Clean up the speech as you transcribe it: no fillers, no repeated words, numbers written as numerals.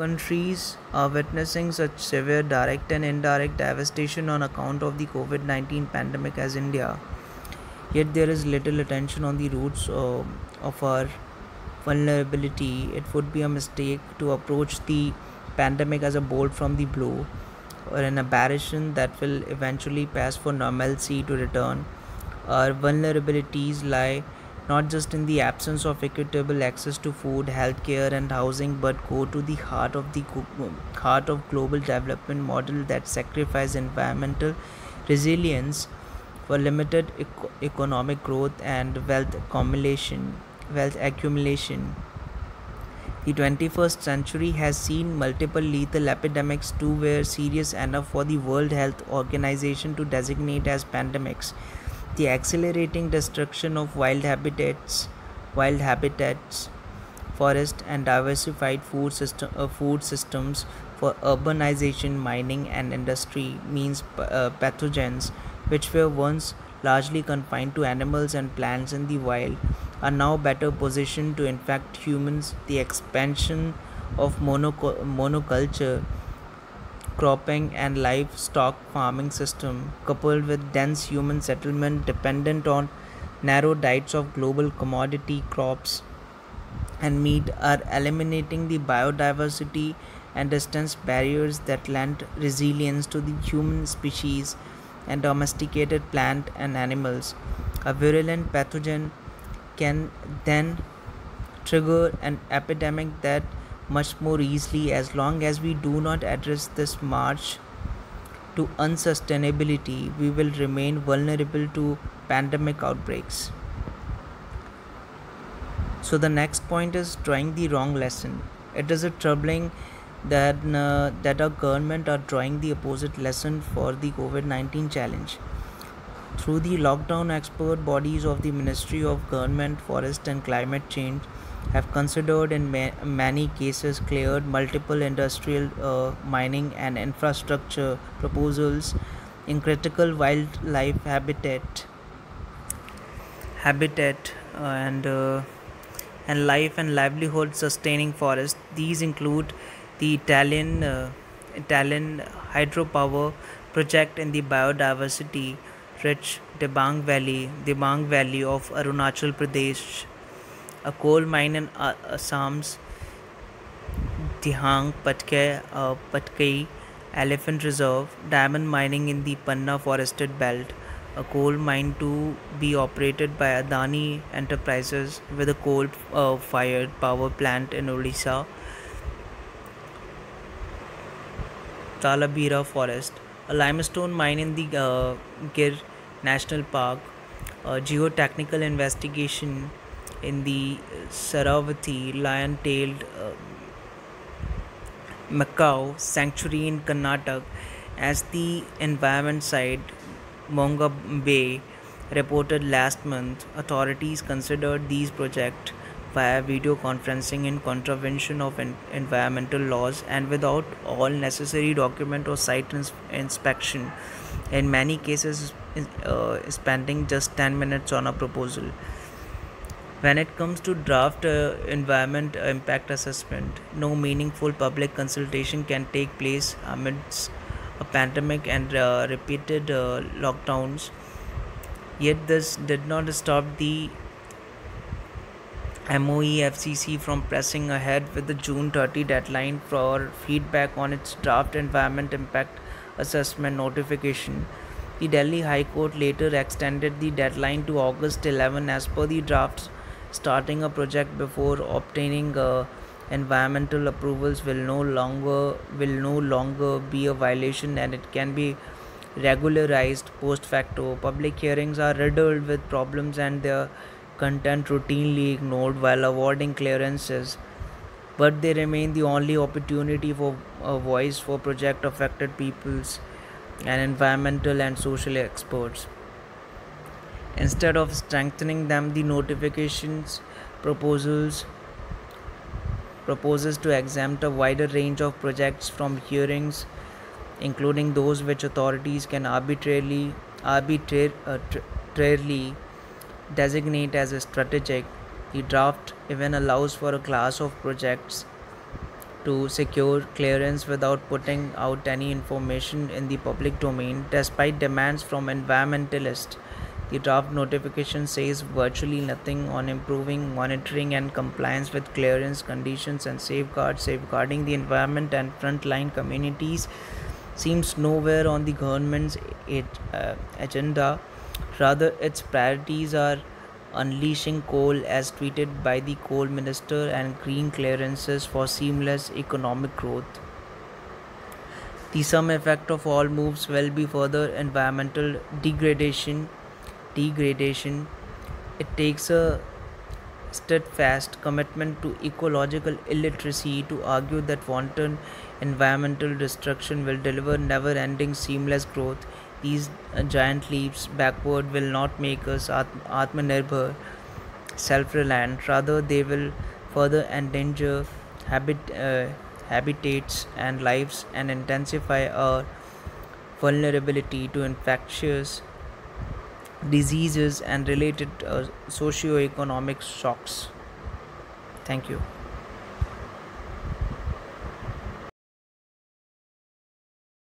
countries are witnessing such severe direct and indirect devastation on account of the COVID 19 pandemic as India, yet there is little attention on the roots of our vulnerability. It would be a mistake to approach the pandemic as a bolt from the blue or an aberration that will eventually pass for normalcy to return. Our vulnerabilities lie not just in the absence of equitable access to food, healthcare, and housing, but go to the heart of global development model that sacrifice environmental resilience for limited economic growth and wealth accumulation. The 21st century has seen multiple lethal epidemics too were serious enough for the World Health Organization to designate as pandemics. The accelerating destruction of wild habitats, forest and diversified food systems for urbanization, mining and industry means pathogens which were once largely confined to animals and plants in the wild are now better positioned to infect humans. The expansion of monoculture cropping and livestock farming system, coupled with dense human settlement dependent on narrow diets of global commodity crops and meat, are eliminating the biodiversity and distance barriers that lend resilience to the human species and domesticated plant and animals. A virulent pathogen can then trigger an epidemic that much more easily. As long as we do not address this march to unsustainability, we will remain vulnerable to pandemic outbreaks. So the next point is drawing the wrong lesson. It is a troubling that our government are drawing the opposite lesson for the COVID-19 challenge. Through the lockdown, expert bodies of the Ministry of Government, Forest and Climate Change have considered in many cases cleared multiple industrial mining and infrastructure proposals in critical wildlife habitat and life and livelihood sustaining forests. These include the Italian hydropower project in the biodiversity rich Dibang Valley of Arunachal Pradesh, a coal mine in Assam's Patkai Elephant Reserve, diamond mining in the Panna forested belt, a coal mine to be operated by Adani Enterprises with a coal fired power plant in Odisha, Talabira Forest, a limestone mine in the Gir National Park, a geotechnical investigation in the Saravati lion-tailed Macau sanctuary in Karnataka. As the environment side, Monga Bay reported last month, authorities considered these projects via video conferencing in contravention of environmental laws and without all necessary document or site inspection. In many cases, spending just 10 minutes on a proposal. When it comes to draft environment impact assessment, no meaningful public consultation can take place amidst a pandemic and repeated lockdowns. Yet, this did not stop the MOEFCC from pressing ahead with the June 30 deadline for feedback on its draft environment impact assessment notification. The Delhi High Court later extended the deadline to August 11 as per the draft. Starting a project before obtaining environmental approvals will no longer be a violation, and it can be regularized post facto. Public hearings are riddled with problems and their content routinely ignored while awarding clearances, but they remain the only opportunity for a voice for project affected peoples and environmental and social experts. Instead of strengthening them, the notifications proposals proposes to exempt a wider range of projects from hearings, including those which authorities can arbitrarily designate as a strategic. The draft even allows for a class of projects to secure clearance without putting out any information in the public domain, despite demands from environmentalists. The draft notification says virtually nothing on improving monitoring and compliance with clearance conditions and safeguards. Safeguarding the environment and frontline communities seems nowhere on the government's agenda. Rather, its priorities are unleashing coal as tweeted by the coal minister and green clearances for seamless economic growth. The sum effect of all moves will be further environmental degradation. It takes a steadfast commitment to ecological illiteracy to argue that wanton environmental destruction will deliver never ending seamless growth. These giant leaps backward will not make us Atmanirbhar, self reliant, rather, they will further endanger habitats and lives and intensify our vulnerability to infectious diseases and related socio-economic shocks. Thank you.